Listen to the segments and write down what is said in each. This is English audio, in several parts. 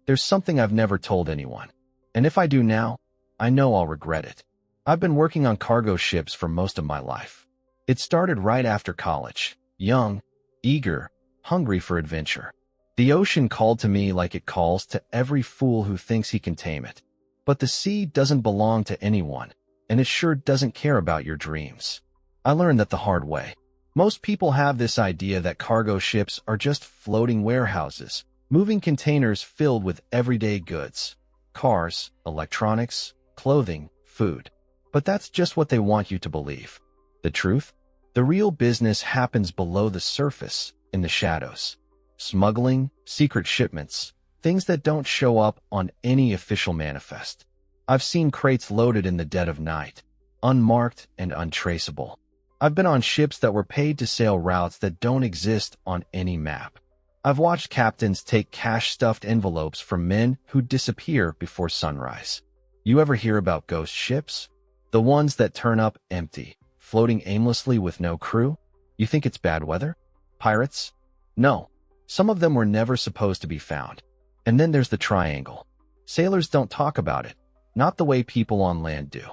There's something I've never told anyone. And if I do now, I know I'll regret it. I've been working on cargo ships for most of my life. It started right after college, young, eager, hungry for adventure. The ocean called to me like it calls to every fool who thinks he can tame it. But the sea doesn't belong to anyone, and it sure doesn't care about your dreams. I learned that the hard way. Most people have this idea that cargo ships are just floating warehouses, moving containers filled with everyday goods, cars, electronics, clothing, food. But that's just what they want you to believe. The truth? The real business happens below the surface, in the shadows. Smuggling, secret shipments, things that don't show up on any official manifest. I've seen crates loaded in the dead of night, unmarked and untraceable. I've been on ships that were paid to sail routes that don't exist on any map. I've watched captains take cash-stuffed envelopes from men who disappear before sunrise. You ever hear about ghost ships? The ones that turn up empty, floating aimlessly with no crew? You think it's bad weather? Pirates? No. Some of them were never supposed to be found. And then there's the triangle. Sailors don't talk about it, not the way people on land do.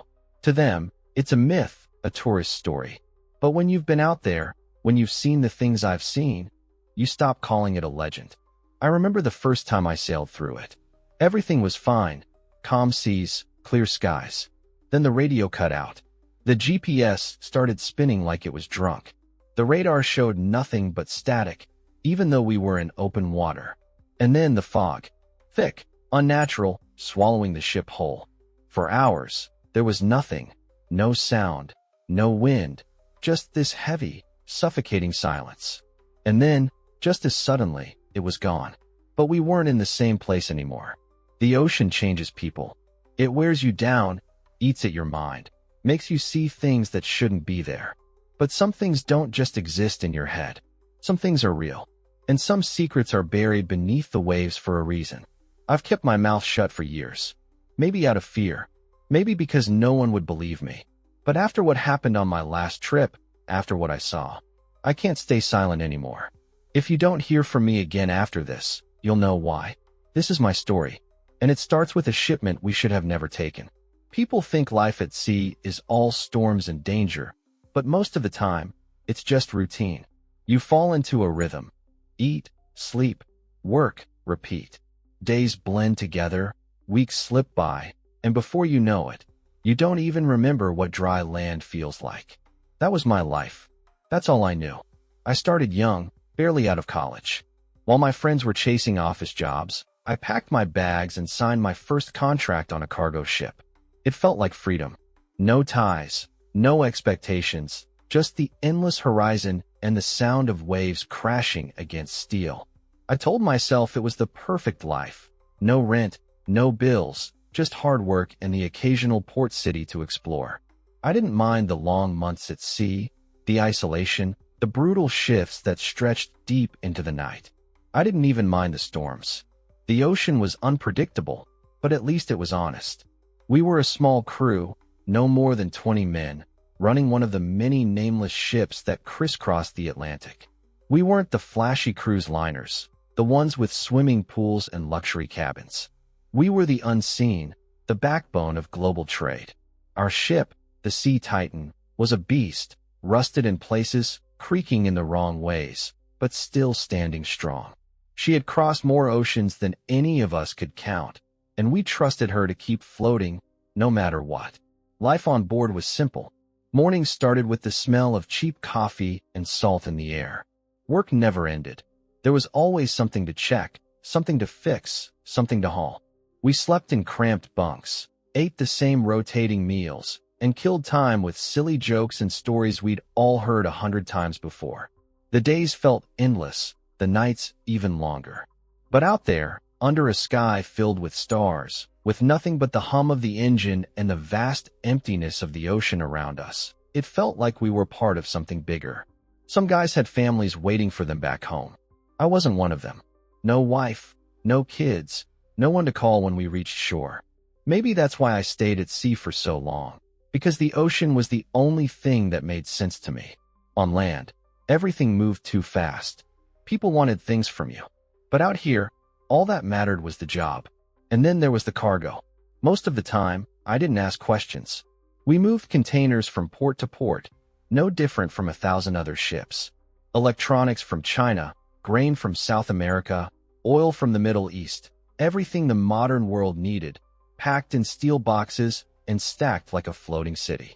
To them, it's a myth, a tourist story. But when you've been out there, when you've seen the things I've seen, you stop calling it a legend. I remember the first time I sailed through it. Everything was fine. Calm seas, clear skies. Then the radio cut out. The GPS started spinning like it was drunk. The radar showed nothing but static, even though we were in open water. And then the fog. Thick, unnatural, swallowing the ship whole. For hours, there was nothing. No sound, no wind, just this heavy, suffocating silence. And then, just as suddenly, it was gone. But we weren't in the same place anymore. The ocean changes people. It wears you down, eats at your mind, makes you see things that shouldn't be there. But some things don't just exist in your head. Some things are real. And some secrets are buried beneath the waves for a reason. I've kept my mouth shut for years. Maybe out of fear. Maybe because no one would believe me. But after what happened on my last trip, after what I saw, I can't stay silent anymore. If you don't hear from me again after this, you'll know why. This is my story. And it starts with a shipment we should have never taken. People think life at sea is all storms and danger, but most of the time, it's just routine. You fall into a rhythm. Eat, sleep, work, repeat. Days blend together, weeks slip by, and before you know it, you don't even remember what dry land feels like. That was my life. That's all I knew. I started young, barely out of college. While my friends were chasing office jobs, I packed my bags and signed my first contract on a cargo ship. It felt like freedom. No ties, no expectations, just the endless horizon and the sound of waves crashing against steel. I told myself it was the perfect life. No rent, no bills, just hard work and the occasional port city to explore. I didn't mind the long months at sea, the isolation, the brutal shifts that stretched deep into the night. I didn't even mind the storms. The ocean was unpredictable, but at least it was honest. We were a small crew, no more than 20 men, running one of the many nameless ships that crisscrossed the Atlantic. We weren't the flashy cruise liners, the ones with swimming pools and luxury cabins. We were the unseen, the backbone of global trade. Our ship, the Sea Titan, was a beast, rusted in places, creaking in the wrong ways, but still standing strong. She had crossed more oceans than any of us could count, and we trusted her to keep floating, no matter what. Life on board was simple. Mornings started with the smell of cheap coffee and salt in the air. Work never ended. There was always something to check, something to fix, something to haul. We slept in cramped bunks, ate the same rotating meals, and killed time with silly jokes and stories we'd all heard 100 times before. The days felt endless, the nights even longer. But out there, under a sky filled with stars, with nothing but the hum of the engine and the vast emptiness of the ocean around us, it felt like we were part of something bigger. Some guys had families waiting for them back home. I wasn't one of them. No wife, no kids, no one to call when we reached shore. Maybe that's why I stayed at sea for so long, because the ocean was the only thing that made sense to me. On land, everything moved too fast. People wanted things from you. But out here, All that mattered was the job. And then there was the cargo. Most of the time, I didn't ask questions. We moved containers from port to port, no different from 1,000 other ships. Electronics from China, grain from South America, oil from the Middle East, everything the modern world needed, packed in steel boxes and stacked like a floating city.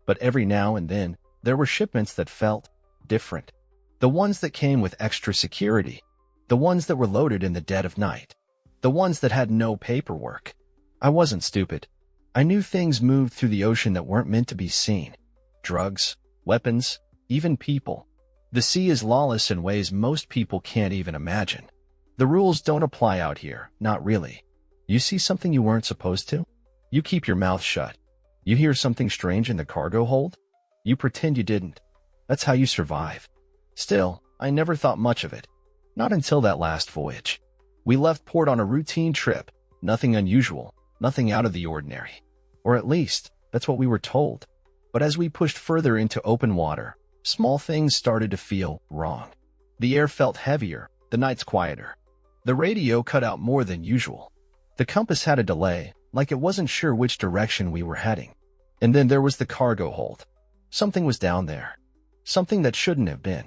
But every now and then, there were shipments that felt different. The ones that came with extra security. The ones that were loaded in the dead of night. The ones that had no paperwork. I wasn't stupid. I knew things moved through the ocean that weren't meant to be seen. Drugs, weapons, even people. The sea is lawless in ways most people can't even imagine. The rules don't apply out here, not really. You see something you weren't supposed to? You keep your mouth shut. You hear something strange in the cargo hold? You pretend you didn't. That's how you survive. Still, I never thought much of it. Not until that last voyage. We left port on a routine trip. Nothing unusual, nothing out of the ordinary. Or at least, that's what we were told. But as we pushed further into open water, small things started to feel wrong. The air felt heavier, the nights quieter. The radio cut out more than usual. The compass had a delay, like it wasn't sure which direction we were heading. And then there was the cargo hold. Something was down there. Something that shouldn't have been.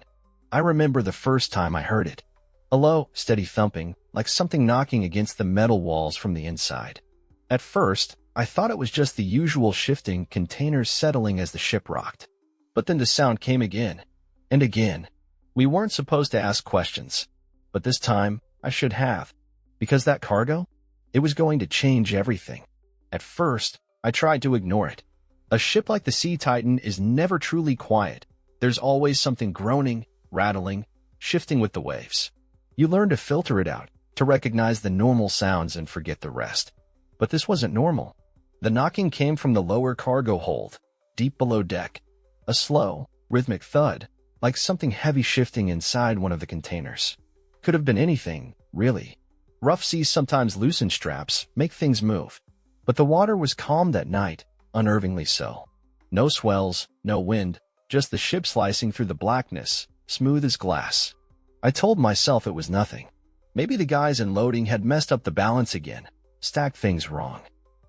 I remember the first time I heard it. A low, steady thumping, like something knocking against the metal walls from the inside. At first, I thought it was just the usual shifting, containers settling as the ship rocked. But then the sound came again. And again. We weren't supposed to ask questions. But this time, I should have. Because that cargo? It was going to change everything. At first, I tried to ignore it. A ship like the Sea Titan is never truly quiet. There's always something groaning, rattling, shifting with the waves. You learn to filter it out, to recognize the normal sounds and forget the rest. But this wasn't normal. The knocking came from the lower cargo hold, deep below deck. A slow, rhythmic thud, like something heavy shifting inside one of the containers. Could have been anything, really. Rough seas sometimes loosen straps, make things move. But the water was calm that night, unnervingly so. No swells, no wind, just the ship slicing through the blackness, smooth as glass. I told myself it was nothing. Maybe the guys in loading had messed up the balance again, stacked things wrong.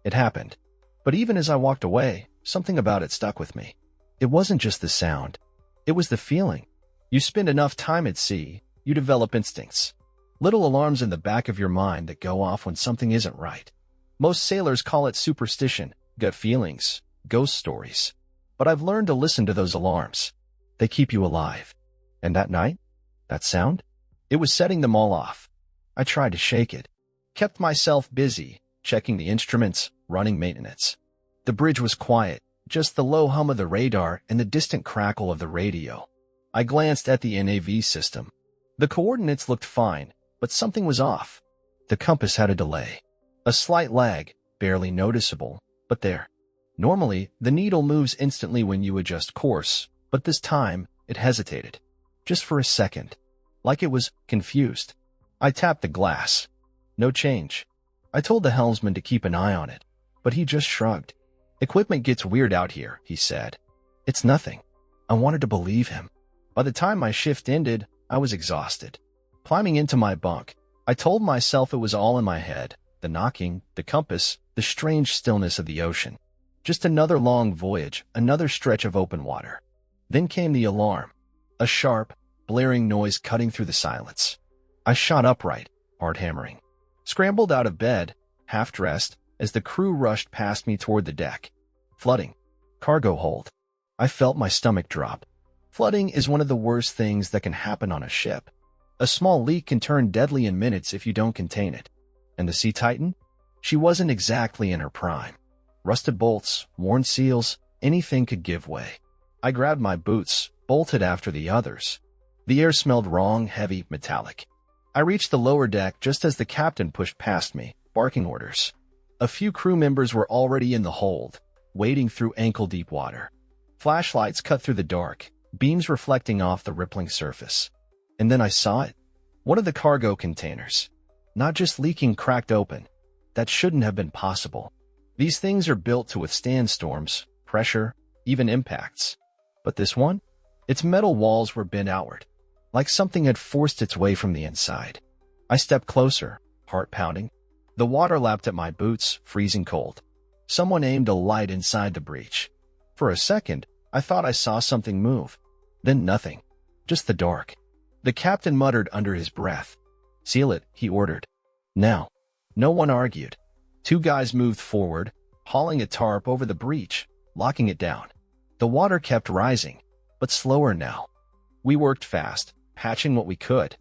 It happened. But even as I walked away, something about it stuck with me. It wasn't just the sound. It was the feeling. You spend enough time at sea, you develop instincts. Little alarms in the back of your mind that go off when something isn't right. Most sailors call it superstition, gut feelings, ghost stories. But I've learned to listen to those alarms. They keep you alive. And that night, that sound? It was setting them all off. I tried to shake it. Kept myself busy, checking the instruments, running maintenance. The bridge was quiet, just the low hum of the radar and the distant crackle of the radio. I glanced at the NAV system. The coordinates looked fine, but something was off. The compass had a delay. A slight lag, barely noticeable, but there. Normally, the needle moves instantly when you adjust course, but this time, it hesitated. Just for a second. Like it was confused. I tapped the glass. No change. I told the helmsman to keep an eye on it, but he just shrugged. Equipment gets weird out here, he said. It's nothing. I wanted to believe him. By the time my shift ended, I was exhausted. Climbing into my bunk, I told myself it was all in my head. The knocking, the compass, the strange stillness of the ocean. Just another long voyage, another stretch of open water. Then came the alarm. A sharp, blaring noise cutting through the silence. I shot upright, heart hammering. Scrambled out of bed, half-dressed, as the crew rushed past me toward the deck. Flooding. Cargo hold. I felt my stomach drop. Flooding is one of the worst things that can happen on a ship. A small leak can turn deadly in minutes if you don't contain it. And the Sea Titan? She wasn't exactly in her prime. Rusted bolts, worn seals, anything could give way. I grabbed my boots, bolted after the others. The air smelled wrong, heavy, metallic. I reached the lower deck just as the captain pushed past me, barking orders. A few crew members were already in the hold, wading through ankle-deep water. Flashlights cut through the dark, beams reflecting off the rippling surface. And then I saw it. One of the cargo containers. Not just leaking, cracked open. That shouldn't have been possible. These things are built to withstand storms, pressure, even impacts. But this one? Its metal walls were bent outward, like something had forced its way from the inside. I stepped closer, heart pounding. The water lapped at my boots, freezing cold. Someone aimed a light inside the breach. For a second, I thought I saw something move. Then nothing. Just the dark. The captain muttered under his breath. "Seal it," he ordered. Now. No one argued. Two guys moved forward, hauling a tarp over the breach, locking it down. The water kept rising, but slower now. We worked fast, patching what we could.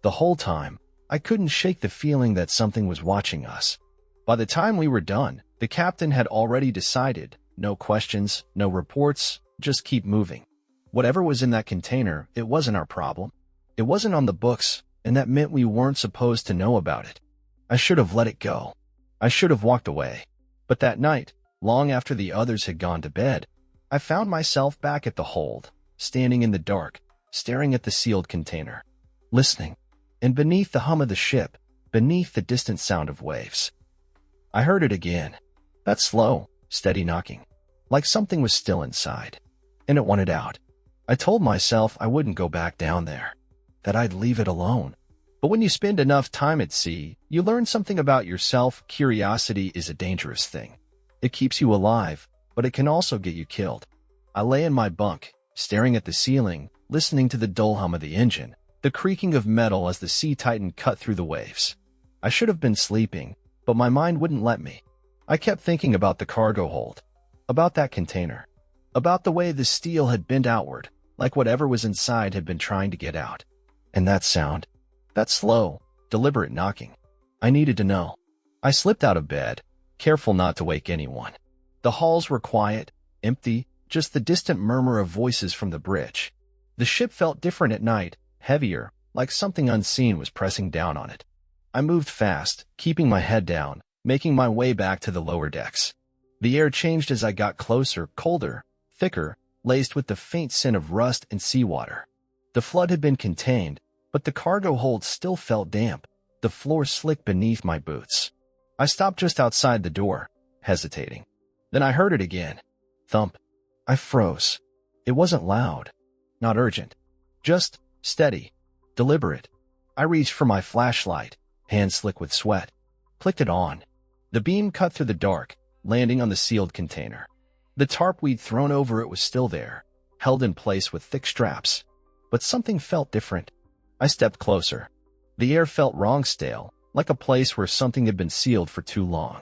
The whole time, I couldn't shake the feeling that something was watching us. By the time we were done, the captain had already decided, no questions, no reports, just keep moving. Whatever was in that container, it wasn't our problem. It wasn't on the books, and that meant we weren't supposed to know about it. I should have let it go. I should have walked away. But that night, long after the others had gone to bed, I found myself back at the hold, standing in the dark, staring at the sealed container, listening. And beneath the hum of the ship, beneath the distant sound of waves, I heard it again. That slow, steady knocking, like something was still inside, and it wanted out. I told myself I wouldn't go back down there, that I'd leave it alone. But when you spend enough time at sea, you learn something about yourself. Curiosity is a dangerous thing. It keeps you alive, but it can also get you killed. I lay in my bunk, staring at the ceiling, listening to the dull hum of the engine, the creaking of metal as the sea titan cut through the waves. I should have been sleeping, but my mind wouldn't let me. I kept thinking about the cargo hold, about that container, about the way the steel had bent outward, like whatever was inside had been trying to get out. And that sound, that slow, deliberate knocking. I needed to know. I slipped out of bed, careful not to wake anyone. The halls were quiet, empty, just the distant murmur of voices from the bridge. The ship felt different at night, heavier, like something unseen was pressing down on it. I moved fast, keeping my head down, making my way back to the lower decks. The air changed as I got closer, colder, thicker, laced with the faint scent of rust and seawater. The flood had been contained, but the cargo hold still felt damp, the floor slick beneath my boots. I stopped just outside the door, hesitating. Then I heard it again. Thump. I froze. It wasn't loud, not urgent, just steady, deliberate. I reached for my flashlight, hands slick with sweat, clicked it on. The beam cut through the dark, landing on the sealed container. The tarp we'd thrown over it was still there, held in place with thick straps. But something felt different. I stepped closer. The air felt wrong, stale, like a place where something had been sealed for too long.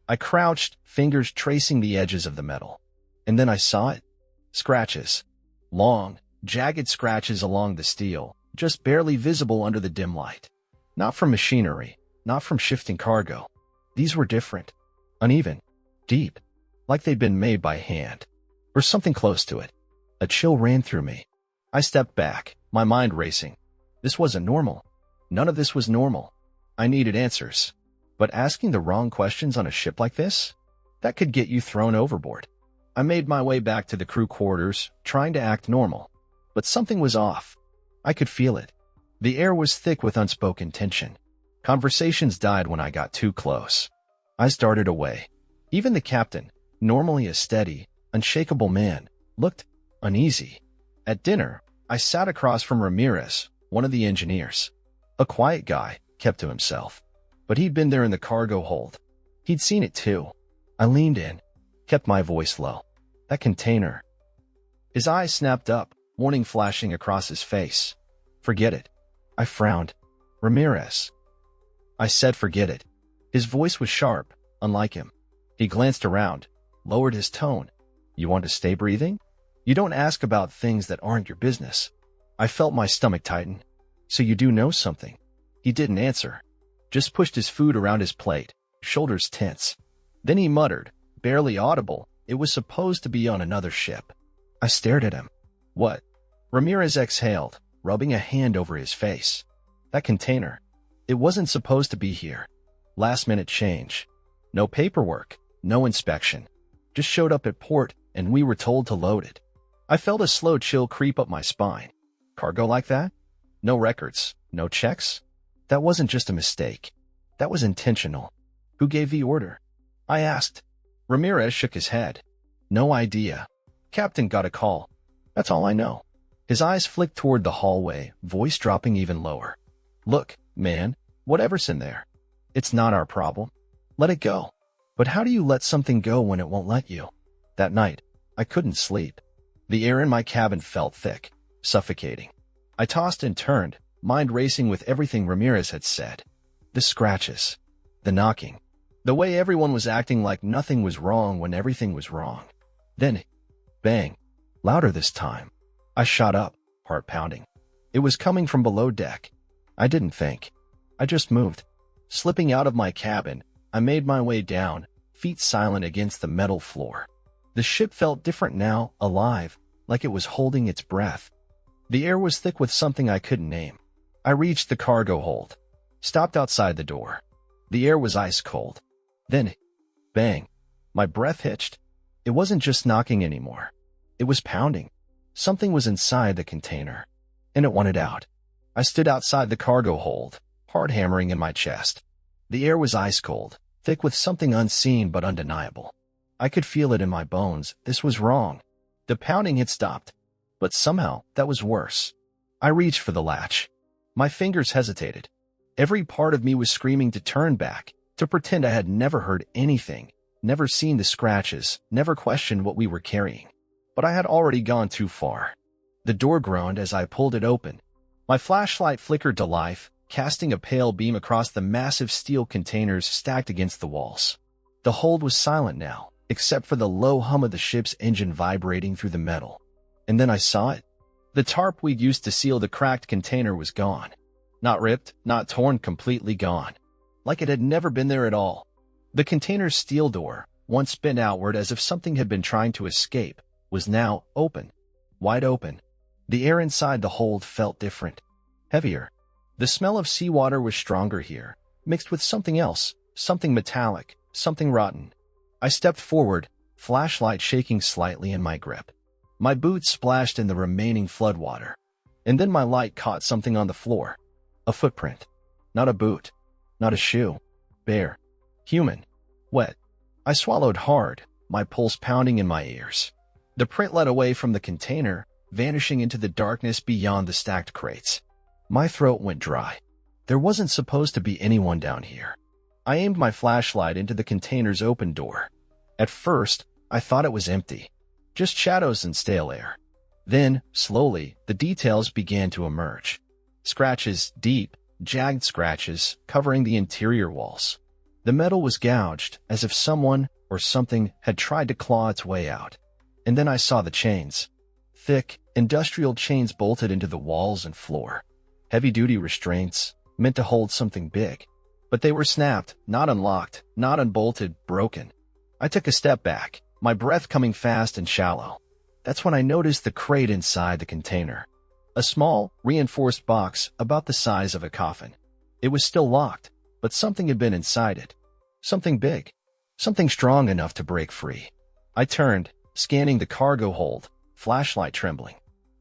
I crouched, fingers tracing the edges of the metal. And then I saw it. Scratches. Long, jagged scratches along the steel, just barely visible under the dim light. Not from machinery, not from shifting cargo. These were different. Uneven. Deep. Like they'd been made by hand. Or something close to it. A chill ran through me. I stepped back, my mind racing. This wasn't normal. None of this was normal. I needed answers. But asking the wrong questions on a ship like this? That could get you thrown overboard. I made my way back to the crew quarters, trying to act normal. But something was off. I could feel it. The air was thick with unspoken tension. Conversations died when I got too close. I started away. Even the captain, normally a steady, unshakable man, looked uneasy. At dinner, I sat across from Ramirez, one of the engineers. A quiet guy, kept to himself. But he'd been there in the cargo hold. He'd seen it too. I leaned in, kept my voice low. That container. His eyes snapped up, warning flashing across his face. Forget it. I frowned. Ramirez. I said forget it. His voice was sharp, unlike him. He glanced around, lowered his tone. You want to stay breathing? You don't ask about things that aren't your business. I felt my stomach tighten. So you do know something? He didn't answer. Just pushed his food around his plate, shoulders tense. Then he muttered, barely audible, it was supposed to be on another ship. I stared at him. What? Ramirez exhaled, rubbing a hand over his face. That container. It wasn't supposed to be here. Last-minute change. No paperwork, no inspection. Just showed up at port, and we were told to load it. I felt a slow chill creep up my spine. Cargo like that? No records, no checks? That wasn't just a mistake. That was intentional. Who gave the order? I asked. Ramirez shook his head. No idea. Captain got a call. That's all I know. His eyes flicked toward the hallway, voice dropping even lower. Look, man, whatever's in there. It's not our problem. Let it go. But how do you let something go when it won't let you? That night, I couldn't sleep. The air in my cabin felt thick, suffocating. I tossed and turned, mind racing with everything Ramirez had said. The scratches, the knocking, the way everyone was acting like nothing was wrong when everything was wrong. Then, bang, louder this time. I shot up, heart pounding. It was coming from below deck. I didn't think. I just moved. Slipping out of my cabin, I made my way down, feet silent against the metal floor. The ship felt different now, alive, like it was holding its breath. The air was thick with something I couldn't name. I reached the cargo hold, stopped outside the door. The air was ice cold. Then, bang, my breath hitched. It wasn't just knocking anymore. It was pounding. Something was inside the container, and it wanted out. I stood outside the cargo hold, heart hammering in my chest. The air was ice cold, thick with something unseen but undeniable. I could feel it in my bones. This was wrong. The pounding had stopped, but somehow that was worse. I reached for the latch. My fingers hesitated. Every part of me was screaming to turn back, to pretend I had never heard anything, never seen the scratches, never questioned what we were carrying. But I had already gone too far. The door groaned as I pulled it open. My flashlight flickered to life, casting a pale beam across the massive steel containers stacked against the walls. The hold was silent now, except for the low hum of the ship's engine vibrating through the metal. And then I saw it. The tarp we'd used to seal the cracked container was gone. Not ripped, not torn, completely gone. Like it had never been there at all. The container's steel door, once bent outward as if something had been trying to escape, was now open, wide open. The air inside the hold felt different, heavier. The smell of seawater was stronger here, mixed with something else, something metallic, something rotten. I stepped forward, flashlight shaking slightly in my grip. My boots splashed in the remaining floodwater. And then my light caught something on the floor. A footprint. Not a boot. Not a shoe. Bare. Human. Wet. I swallowed hard, my pulse pounding in my ears. The print led away from the container, vanishing into the darkness beyond the stacked crates. My throat went dry. There wasn't supposed to be anyone down here. I aimed my flashlight into the container's open door. At first, I thought it was empty. Just shadows and stale air. Then, slowly, the details began to emerge. Scratches, deep, jagged scratches, covering the interior walls. The metal was gouged, as if someone or something had tried to claw its way out. And then I saw the chains. Thick, industrial chains bolted into the walls and floor. Heavy-duty restraints, meant to hold something big. But they were snapped, not unlocked, not unbolted, broken. I took a step back, my breath coming fast and shallow. That's when I noticed the crate inside the container. A small, reinforced box about the size of a coffin. It was still locked, but something had been inside it. Something big. Something strong enough to break free. I turned, scanning the cargo hold, flashlight trembling.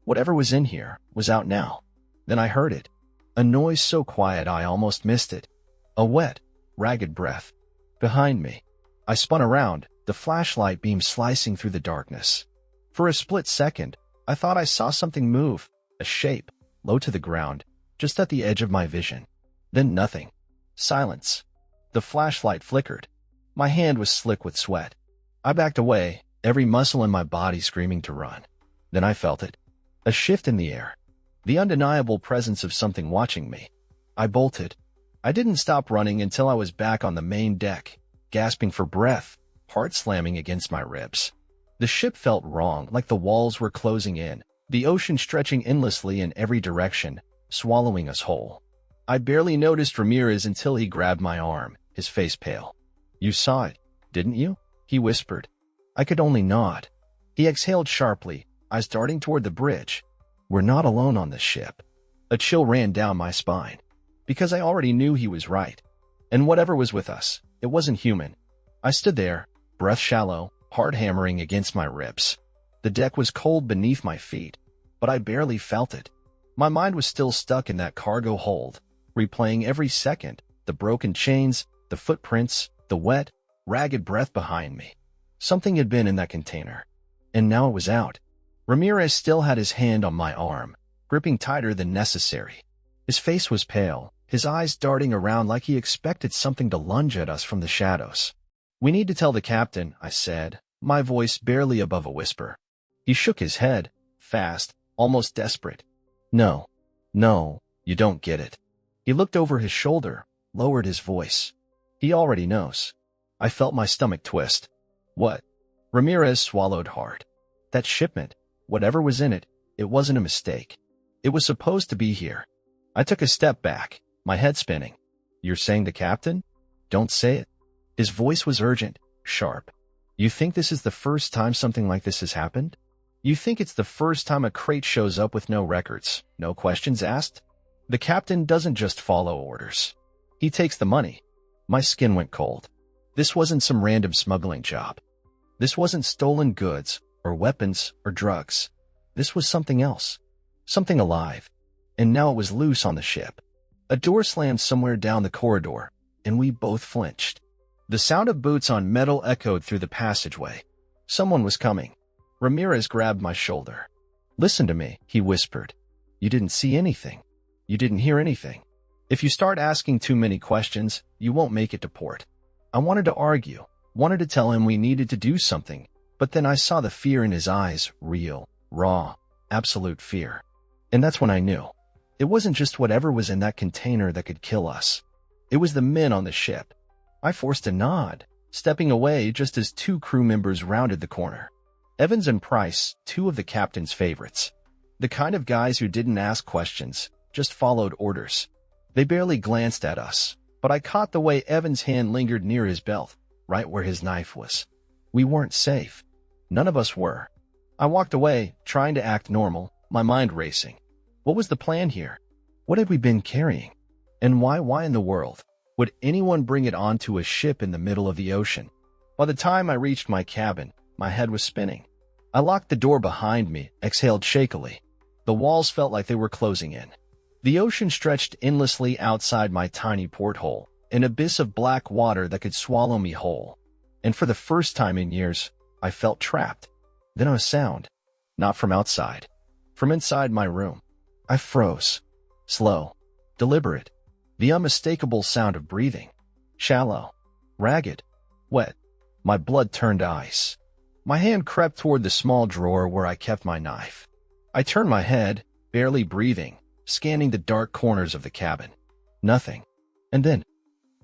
Whatever was in here was out now. Then I heard it. A noise so quiet I almost missed it. A wet, ragged breath. Behind me. I spun around, the flashlight beam slicing through the darkness. For a split second, I thought I saw something move, a shape, low to the ground, just at the edge of my vision. Then nothing. Silence. The flashlight flickered. My hand was slick with sweat. I backed away, every muscle in my body screaming to run. Then I felt it. A shift in the air. The undeniable presence of something watching me. I bolted. I didn't stop running until I was back on the main deck, gasping for breath, heart slamming against my ribs. The ship felt wrong, like the walls were closing in, the ocean stretching endlessly in every direction, swallowing us whole. I barely noticed Ramirez until he grabbed my arm, his face pale. "You saw it, didn't you?" he whispered. I could only nod. He exhaled sharply, eyes darting toward the bridge. We're not alone on this ship. A chill ran down my spine, because I already knew he was right. And whatever was with us, it wasn't human. I stood there, breath shallow, heart hammering against my ribs. The deck was cold beneath my feet, but I barely felt it. My mind was still stuck in that cargo hold, replaying every second, the broken chains, the footprints, the wet, ragged breath behind me. Something had been in that container, and now it was out. Ramirez still had his hand on my arm, gripping tighter than necessary. His face was pale, his eyes darting around like he expected something to lunge at us from the shadows. "We need to tell the captain," I said, my voice barely above a whisper. He shook his head, fast, almost desperate. "No, no, you don't get it." He looked over his shoulder, lowered his voice. "He already knows." I felt my stomach twist. "What?" Ramirez swallowed hard. "That shipment, whatever was in it, it wasn't a mistake. It was supposed to be here." I took a step back, my head spinning. "You're saying the captain?" "Don't say it." His voice was urgent, sharp. "You think this is the first time something like this has happened? You think it's the first time a crate shows up with no records, no questions asked? The captain doesn't just follow orders. He takes the money." My skin went cold. This wasn't some random smuggling job. This wasn't stolen goods, or weapons, or drugs. This was something else. Something alive. And now it was loose on the ship. A door slammed somewhere down the corridor, and we both flinched. The sound of boots on metal echoed through the passageway. Someone was coming. Ramirez grabbed my shoulder. "Listen to me," he whispered. "You didn't see anything. You didn't hear anything. If you start asking too many questions, you won't make it to port." I wanted to argue, wanted to tell him we needed to do something, but then I saw the fear in his eyes, real, raw, absolute fear. And that's when I knew. It wasn't just whatever was in that container that could kill us. It was the men on the ship. I forced a nod, stepping away just as two crew members rounded the corner. Evans and Price, two of the captain's favorites. The kind of guys who didn't ask questions, just followed orders. They barely glanced at us, but I caught the way Evans' hand lingered near his belt, right where his knife was. We weren't safe. None of us were. I walked away, trying to act normal, my mind racing. What was the plan here? What had we been carrying? And why in the world would anyone bring it onto a ship in the middle of the ocean? By the time I reached my cabin, my head was spinning. I locked the door behind me, exhaled shakily. The walls felt like they were closing in. The ocean stretched endlessly outside my tiny porthole, an abyss of black water that could swallow me whole. And for the first time in years, I felt trapped. Then a sound, not from outside, from inside my room. I froze. Slow, deliberate, the unmistakable sound of breathing. Shallow, ragged, wet. My blood turned to ice. My hand crept toward the small drawer where I kept my knife. I turned my head, barely breathing, scanning the dark corners of the cabin. Nothing. And then,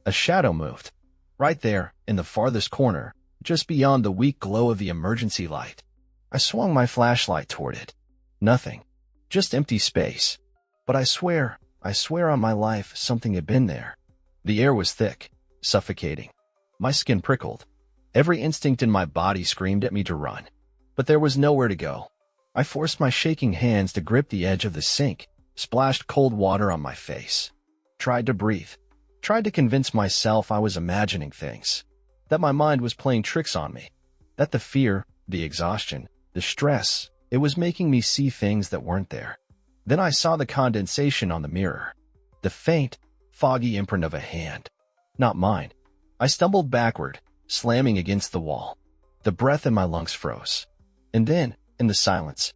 a shadow moved. Right there, in the farthest corner, just beyond the weak glow of the emergency light. I swung my flashlight toward it. Nothing. Just empty space. But I swear on my life, something had been there. The air was thick, suffocating. My skin prickled. Every instinct in my body screamed at me to run. But there was nowhere to go. I forced my shaking hands to grip the edge of the sink, splashed cold water on my face. Tried to breathe. Tried to convince myself I was imagining things. That my mind was playing tricks on me. That the fear, the exhaustion, the stress, it was making me see things that weren't there. Then I saw the condensation on the mirror. The faint, foggy imprint of a hand. Not mine. I stumbled backward, slamming against the wall. The breath in my lungs froze. And then, in the silence,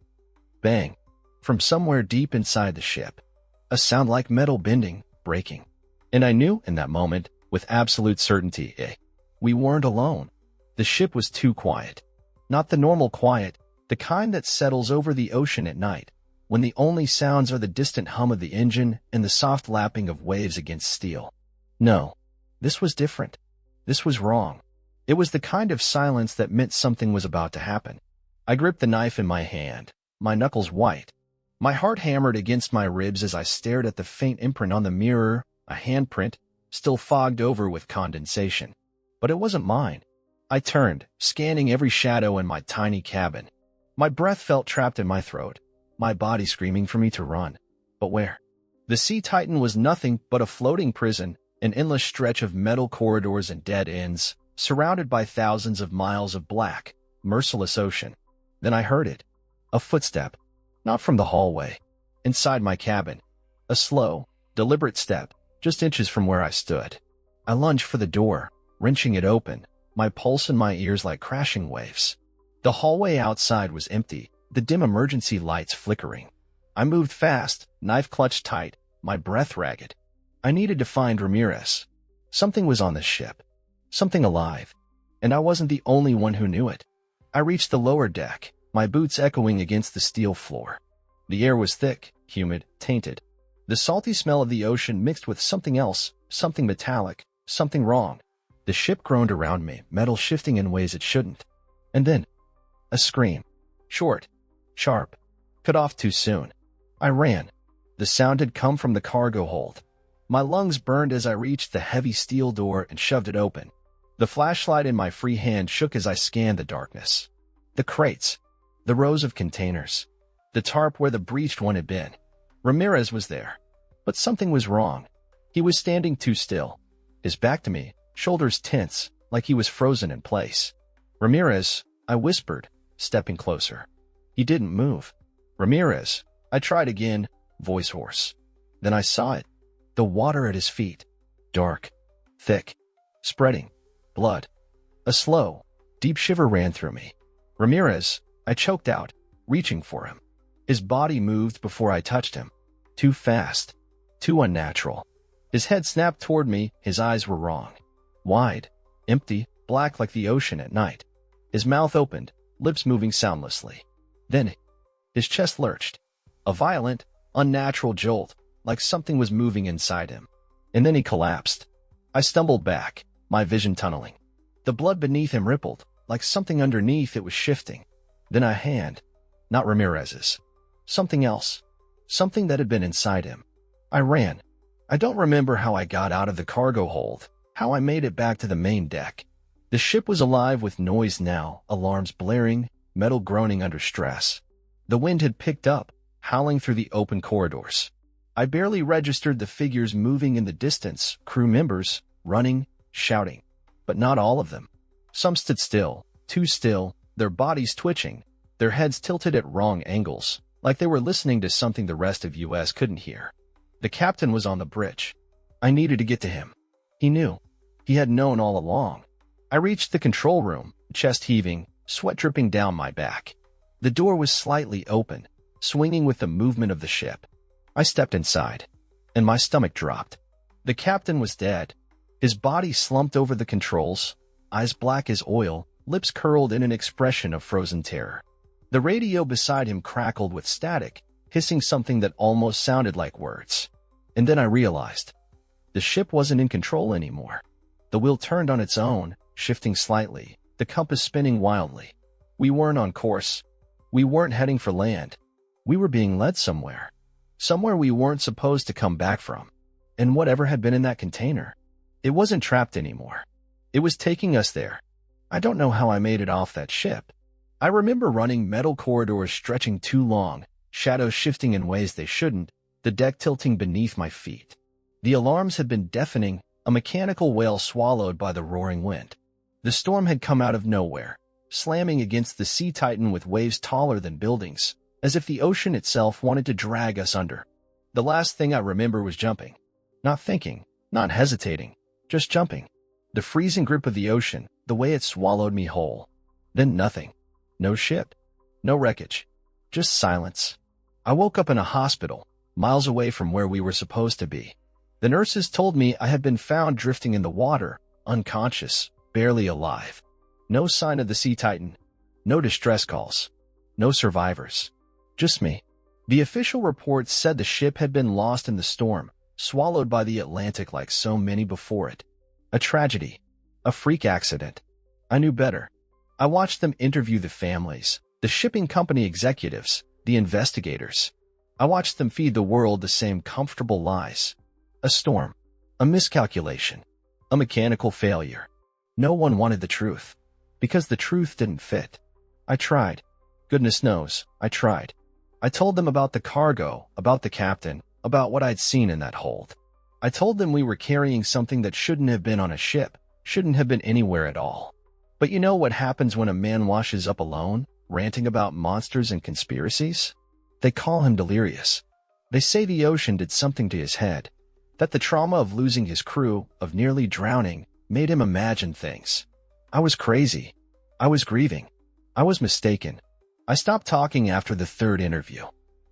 bang, from somewhere deep inside the ship. A sound like metal bending, breaking. And I knew in that moment, with absolute certainty, we weren't alone. The ship was too quiet. Not the normal quiet, the kind that settles over the ocean at night, when the only sounds are the distant hum of the engine and the soft lapping of waves against steel. No, this was different. This was wrong. It was the kind of silence that meant something was about to happen. I gripped the knife in my hand, my knuckles white. My heart hammered against my ribs as I stared at the faint imprint on the mirror, a handprint, still fogged over with condensation. But it wasn't mine. I turned, scanning every shadow in my tiny cabin. My breath felt trapped in my throat, my body screaming for me to run. But where? The Sea Titan was nothing but a floating prison, an endless stretch of metal corridors and dead ends, surrounded by thousands of miles of black, merciless ocean. Then I heard it. A footstep. Not from the hallway. Inside my cabin. A slow, deliberate step, just inches from where I stood. I lunged for the door, wrenching it open, my pulse in my ears like crashing waves. The hallway outside was empty, the dim emergency lights flickering. I moved fast, knife clutched tight, my breath ragged. I needed to find Ramirez. Something was on this ship. Something alive. And I wasn't the only one who knew it. I reached the lower deck, my boots echoing against the steel floor. The air was thick, humid, tainted. The salty smell of the ocean mixed with something else, something metallic, something wrong. The ship groaned around me, metal shifting in ways it shouldn't. And then, a scream. Short, sharp, cut off too soon. I ran. The sound had come from the cargo hold. My lungs burned as I reached the heavy steel door and shoved it open. The flashlight in my free hand shook as I scanned the darkness. The crates. The rows of containers. The tarp where the breached one had been. Ramirez was there. But something was wrong. He was standing too still. His back to me, shoulders tense, like he was frozen in place. Ramirez, I whispered, stepping closer. He didn't move. Ramirez, I tried again, voice hoarse. Then I saw it. The water at his feet. Dark. Thick. Spreading. Blood. A slow, deep shiver ran through me. Ramirez, I choked out, reaching for him. His body moved before I touched him. Too fast. Too unnatural. His head snapped toward me, his eyes were wrong. Wide. Empty, black like the ocean at night. His mouth opened, lips moving soundlessly. Then, his chest lurched. A violent, unnatural jolt, like something was moving inside him. And then he collapsed. I stumbled back, my vision tunneling. The blood beneath him rippled, like something underneath it was shifting. Then a hand. Not Ramirez's. Something else. Something that had been inside him. I ran. I don't remember how I got out of the cargo hold, how I made it back to the main deck. The ship was alive with noise now, alarms blaring, metal groaning under stress. The wind had picked up, howling through the open corridors. I barely registered the figures moving in the distance, crew members, running, shouting. But not all of them. Some stood still, too still, their bodies twitching, their heads tilted at wrong angles, like they were listening to something the rest of US couldn't hear. The captain was on the bridge. I needed to get to him. He knew. He had known all along. I reached the control room, chest heaving, sweat dripping down my back. The door was slightly open, swinging with the movement of the ship. I stepped inside, and my stomach dropped. The captain was dead. His body slumped over the controls, eyes black as oil, lips curled in an expression of frozen terror. The radio beside him crackled with static, hissing something that almost sounded like words. And then I realized. The ship wasn't in control anymore. The wheel turned on its own, shifting slightly, the compass spinning wildly. We weren't on course. We weren't heading for land. We were being led somewhere. Somewhere we weren't supposed to come back from. And whatever had been in that container, it wasn't trapped anymore. It was taking us there. I don't know how I made it off that ship. I remember running metal corridors stretching too long, shadows shifting in ways they shouldn't, the deck tilting beneath my feet. The alarms had been deafening, a mechanical wail swallowed by the roaring wind. The storm had come out of nowhere, slamming against the sea titan with waves taller than buildings, as if the ocean itself wanted to drag us under. The last thing I remember was jumping. Not thinking, not hesitating, just jumping. The freezing grip of the ocean, the way it swallowed me whole. Then nothing. No ship. No wreckage. Just silence. I woke up in a hospital, miles away from where we were supposed to be. The nurses told me I had been found drifting in the water, unconscious, barely alive. No sign of the sea titan. No distress calls. No survivors. Just me. The official report said the ship had been lost in the storm, swallowed by the Atlantic like so many before it. A tragedy. A freak accident. I knew better. I watched them interview the families, the shipping company executives, the investigators. I watched them feed the world the same comfortable lies. A storm. A miscalculation. A mechanical failure. No one wanted the truth. Because the truth didn't fit. I tried. Goodness knows, I tried. I told them about the cargo, about the captain, about what I'd seen in that hold. I told them we were carrying something that shouldn't have been on a ship, shouldn't have been anywhere at all. But you know what happens when a man washes up alone, ranting about monsters and conspiracies? They call him delirious. They say the ocean did something to his head, that the trauma of losing his crew, of nearly drowning, made him imagine things. I was crazy. I was grieving. I was mistaken. I stopped talking after the third interview.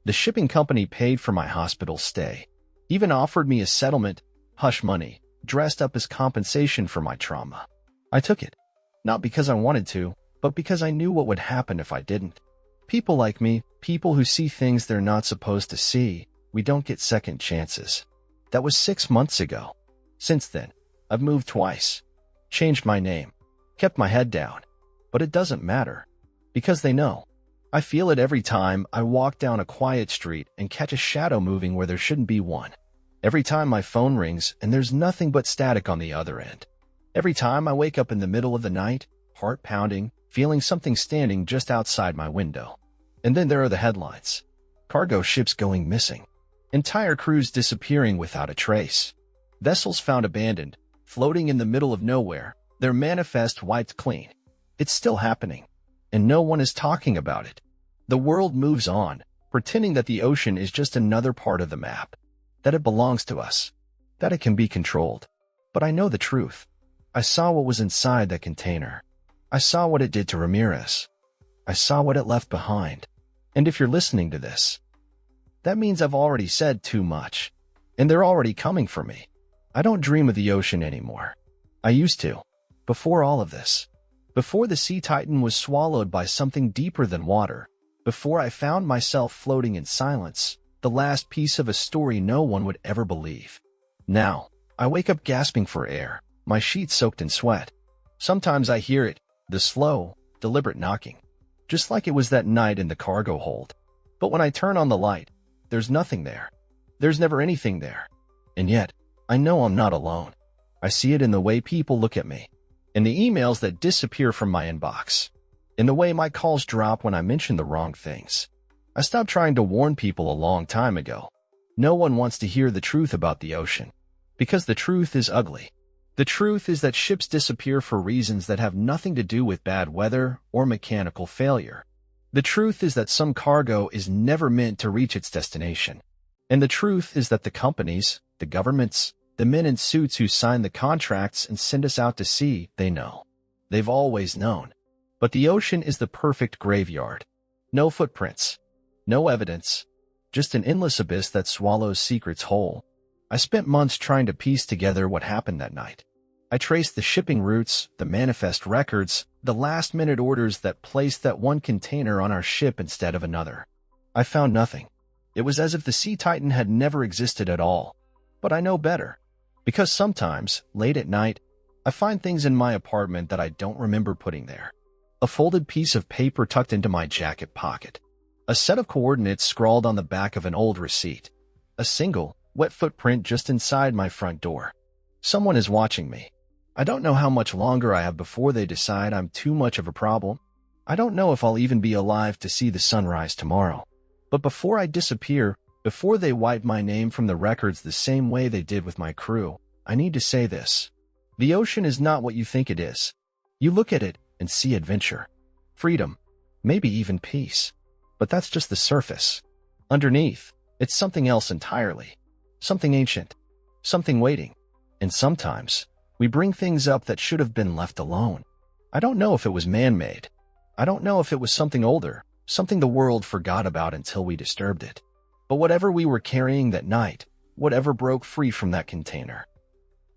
The shipping company paid for my hospital stay, even offered me a settlement, hush money, dressed up as compensation for my trauma. I took it, not because I wanted to, but because I knew what would happen if I didn't. People like me, people who see things they're not supposed to see, we don't get second chances. That was 6 months ago. Since then, I've moved twice, changed my name, kept my head down. But it doesn't matter, because they know. I feel it every time I walk down a quiet street and catch a shadow moving where there shouldn't be one. Every time my phone rings and there's nothing but static on the other end. Every time I wake up in the middle of the night, heart pounding, feeling something standing just outside my window. And then there are the headlines. Cargo ships going missing. Entire crews disappearing without a trace. Vessels found abandoned, floating in the middle of nowhere, their manifest wiped clean. It's still happening, and no one is talking about it. The world moves on, pretending that the ocean is just another part of the map, that it belongs to us, that it can be controlled. But I know the truth. I saw what was inside that container. I saw what it did to Ramirez. I saw what it left behind. And if you're listening to this, that means I've already said too much, and they're already coming for me. I don't dream of the ocean anymore. I used to, before all of this. Before the sea titan was swallowed by something deeper than water. Before I found myself floating in silence, the last piece of a story no one would ever believe. Now, I wake up gasping for air, my sheets soaked in sweat. Sometimes I hear it, the slow, deliberate knocking, just like it was that night in the cargo hold. But when I turn on the light, there's nothing there. There's never anything there. And yet, I know I'm not alone. I see it in the way people look at me, in the emails that disappear from my inbox, in the way my calls drop when I mention the wrong things. I stopped trying to warn people a long time ago. No one wants to hear the truth about the ocean, because the truth is ugly. The truth is that ships disappear for reasons that have nothing to do with bad weather or mechanical failure. The truth is that some cargo is never meant to reach its destination. And the truth is that the companies, the governments, the men in suits who sign the contracts and send us out to sea, they know. They've always known. But the ocean is the perfect graveyard. No footprints. No evidence. Just an endless abyss that swallows secrets whole. I spent months trying to piece together what happened that night. I traced the shipping routes, the manifest records, the last-minute orders that placed that one container on our ship instead of another. I found nothing. It was as if the Sea Titan had never existed at all. But I know better. Because sometimes, late at night, I find things in my apartment that I don't remember putting there. A folded piece of paper tucked into my jacket pocket. A set of coordinates scrawled on the back of an old receipt. A single, wet footprint just inside my front door. Someone is watching me. I don't know how much longer I have before they decide I'm too much of a problem. I don't know if I'll even be alive to see the sunrise tomorrow. But before I disappear, before they wipe my name from the records the same way they did with my crew, I need to say this. The ocean is not what you think it is. You look at it and see adventure, freedom, maybe even peace. But that's just the surface. Underneath, it's something else entirely. Something ancient. Something waiting. And sometimes, we bring things up that should have been left alone. I don't know if it was man-made. I don't know if it was something older, something the world forgot about until we disturbed it. But whatever we were carrying that night, whatever broke free from that container,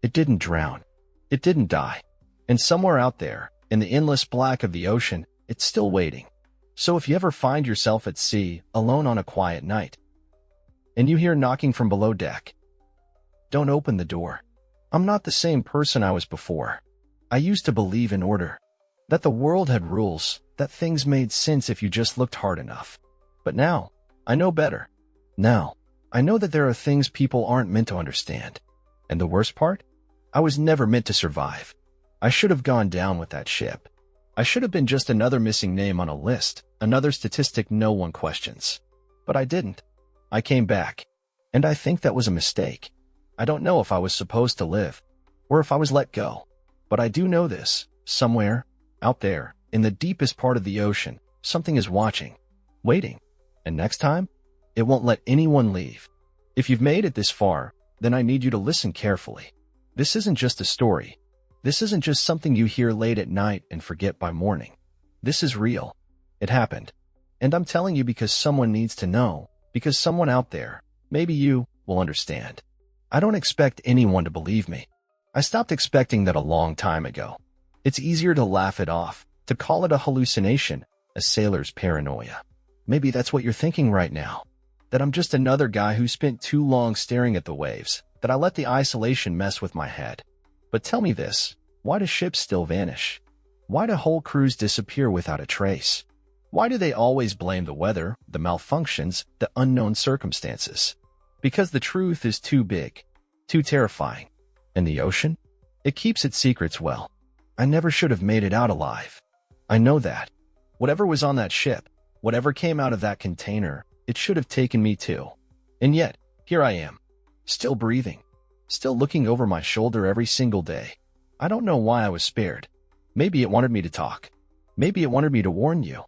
it didn't drown. It didn't die. And somewhere out there, in the endless black of the ocean, it's still waiting. So if you ever find yourself at sea, alone on a quiet night, and you hear knocking from below deck, don't open the door. I'm not the same person I was before. I used to believe in order, that the world had rules, that things made sense if you just looked hard enough. But now, I know better. Now, I know that there are things people aren't meant to understand. And the worst part? I was never meant to survive. I should have gone down with that ship. I should have been just another missing name on a list, another statistic no one questions. But I didn't. I came back. And I think that was a mistake. I don't know if I was supposed to live, or if I was let go. But I do know this, somewhere, out there, in the deepest part of the ocean, something is watching, waiting. And next time, it won't let anyone leave. If you've made it this far, then I need you to listen carefully. This isn't just a story. This isn't just something you hear late at night and forget by morning. This is real. It happened. And I'm telling you because someone needs to know, because someone out there, maybe you, will understand. I don't expect anyone to believe me. I stopped expecting that a long time ago. It's easier to laugh it off, to call it a hallucination, a sailor's paranoia. Maybe that's what you're thinking right now. That I'm just another guy who spent too long staring at the waves, that I let the isolation mess with my head. But tell me this, why do ships still vanish? Why do whole crews disappear without a trace? Why do they always blame the weather, the malfunctions, the unknown circumstances? Because the truth is too big, too terrifying. And the ocean? It keeps its secrets well. I never should have made it out alive. I know that. Whatever was on that ship, whatever came out of that container, it should have taken me too. And yet, here I am, still breathing, still looking over my shoulder every single day. I don't know why I was spared. Maybe it wanted me to talk. Maybe it wanted me to warn you.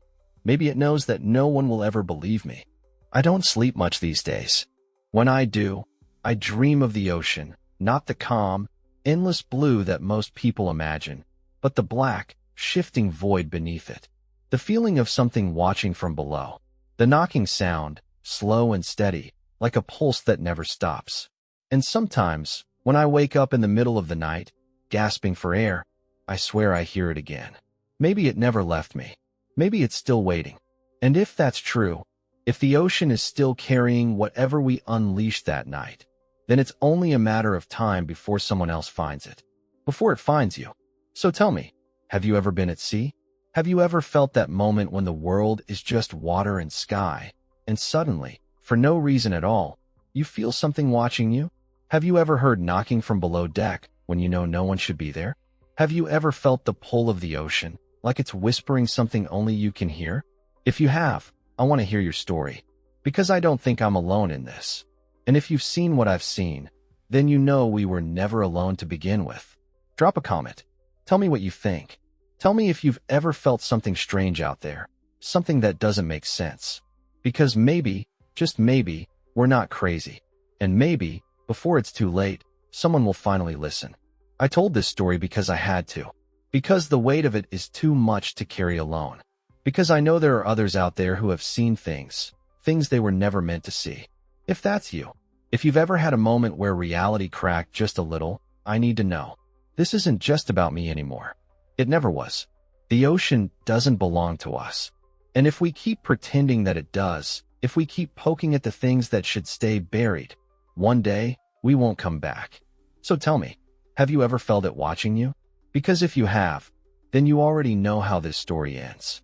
Maybe it knows that no one will ever believe me. I don't sleep much these days. When I do, I dream of the ocean, not the calm, endless blue that most people imagine, but the black, shifting void beneath it. The feeling of something watching from below. The knocking sound, slow and steady, like a pulse that never stops. And sometimes, when I wake up in the middle of the night, gasping for air, I swear I hear it again. Maybe it never left me. Maybe it's still waiting. And if that's true, if the ocean is still carrying whatever we unleashed that night, then it's only a matter of time before someone else finds it. Before it finds you. So tell me, have you ever been at sea? Have you ever felt that moment when the world is just water and sky, and suddenly, for no reason at all, you feel something watching you? Have you ever heard knocking from below deck when you know no one should be there? Have you ever felt the pull of the ocean, like it's whispering something only you can hear? If you have, I want to hear your story, because I don't think I'm alone in this. And if you've seen what I've seen, then you know we were never alone to begin with. Drop a comment. Tell me what you think. Tell me if you've ever felt something strange out there, something that doesn't make sense. Because maybe, just maybe, we're not crazy. And maybe, before it's too late, someone will finally listen. I told this story because I had to. Because the weight of it is too much to carry alone. Because I know there are others out there who have seen things they were never meant to see. If that's you, if you've ever had a moment where reality cracked just a little, I need to know. This isn't just about me anymore. It never was. The ocean doesn't belong to us. And if we keep pretending that it does, if we keep poking at the things that should stay buried, one day, we won't come back. So tell me, have you ever felt it watching you? Because if you have, then you already know how this story ends.